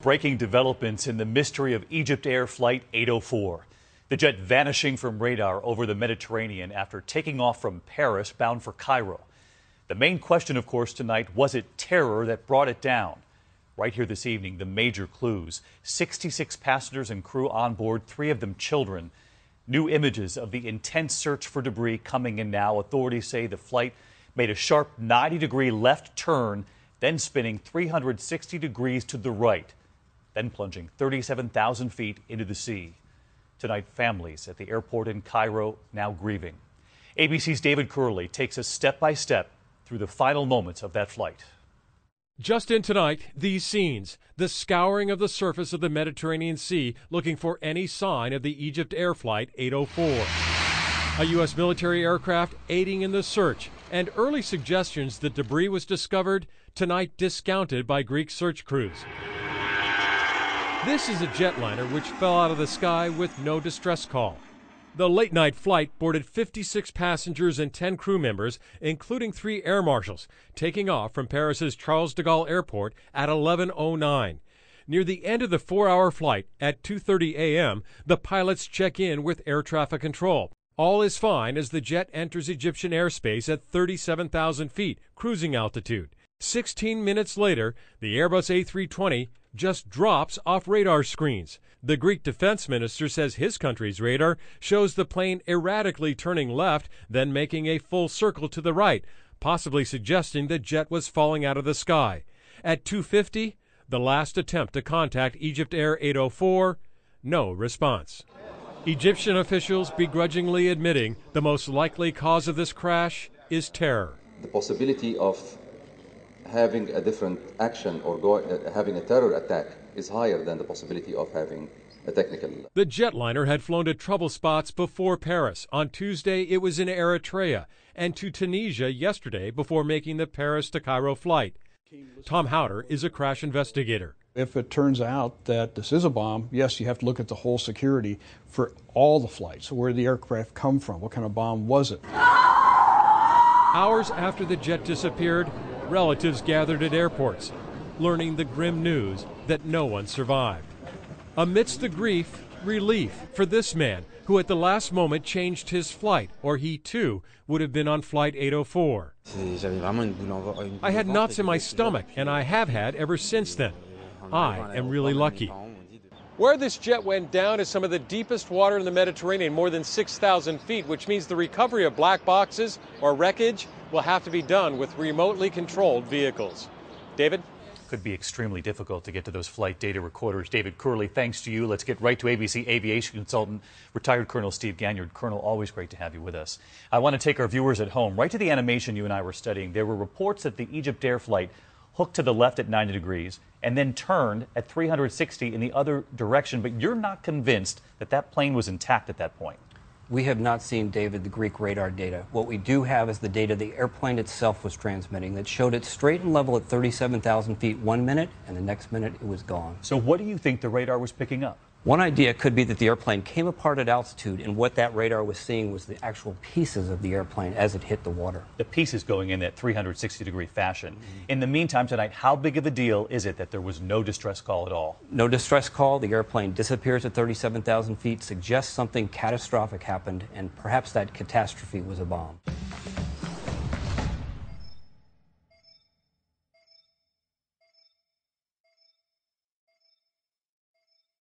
Breaking developments in the mystery of EgyptAir Flight 804. The jet vanishing from radar over the Mediterranean after taking off from Paris bound for Cairo. The main question, of course, tonight, was it terror that brought it down? Right here this evening, the major clues. 66 passengers and crew on board, 3 of them children. New images of the intense search for debris coming in now. Authorities say the flight made a sharp 90-degree left turn, then spinning 360 degrees to the right, then plunging 37,000 feet into the sea. Tonight, families at the airport in Cairo now grieving. ABC's David Curley takes us step by step through the final moments of that flight. Just in tonight, these scenes, the scouring of the surface of the Mediterranean Sea looking for any sign of the EgyptAir Flight 804. A U.S. military aircraft aiding in the search, and early suggestions that debris was discovered tonight discounted by Greek search crews. This is a jetliner which fell out of the sky with no distress call. The late-night flight boarded 56 passengers and 10 crew members, including 3 air marshals, taking off from Paris's Charles de Gaulle Airport at 11:09. Near the end of the 4-hour flight, at 2:30 a.m., the pilots check in with air traffic control. All is fine as the jet enters Egyptian airspace at 37,000 feet, cruising altitude. 16 minutes later, the Airbus A320 just drops off radar screens. The Greek defense minister says his country's radar shows the plane erratically turning left, then making a full circle to the right, possibly suggesting the jet was falling out of the sky. At 2:50, the last attempt to contact EgyptAir 804, no response. Egyptian officials begrudgingly admitting the most likely cause of this crash is terror. The possibility of having a different action or having a terror attack is higher than the possibility of having a technical. The jetliner had flown to trouble spots before Paris. On Tuesday, it was in Eritrea, and to Tunisia yesterday before making the Paris to Cairo flight. Tom Howder is a crash investigator. If it turns out that this is a bomb, yes, you have to look at the whole security for all the flights. Where did the aircraft come from? What kind of bomb was it? Hours after the jet disappeared, relatives gathered at airports, learning the grim news that no one survived. Amidst the grief, relief for this man who at the last moment changed his flight, or he too would have been on Flight 804. I had knots in my stomach, and I have had ever since then. I am really lucky. Where this jet went down is some of the deepest water in the Mediterranean, more than 6,000 feet, which means the recovery of black boxes or wreckage will have to be done with remotely controlled vehicles. David? Could be extremely difficult to get to those flight data recorders. David Curley, thanks to you. Let's get right to ABC aviation consultant, retired Colonel Steve Ganyard. Colonel, always great to have you with us. I want to take our viewers at home right to the animation you and I were studying. There were reports that the EgyptAir flight hooked to the left at 90 degrees and then turned at 360 in the other direction, but you're not convinced that that plane was intact at that point. We have not seen, David, the Greek radar data. What we do have is the data the airplane itself was transmitting that showed it straight and level at 37,000 feet 1 minute, and the next minute it was gone. So what do you think the radar was picking up? One idea could be that the airplane came apart at altitude, and what that radar was seeing was the actual pieces of the airplane as it hit the water. The pieces going in that 360-degree fashion. In the meantime tonight, how big of a deal is it that there was no distress call at all? No distress call. The airplane disappears at 37,000 feet, suggests something catastrophic happened, and perhaps that catastrophe was a bomb.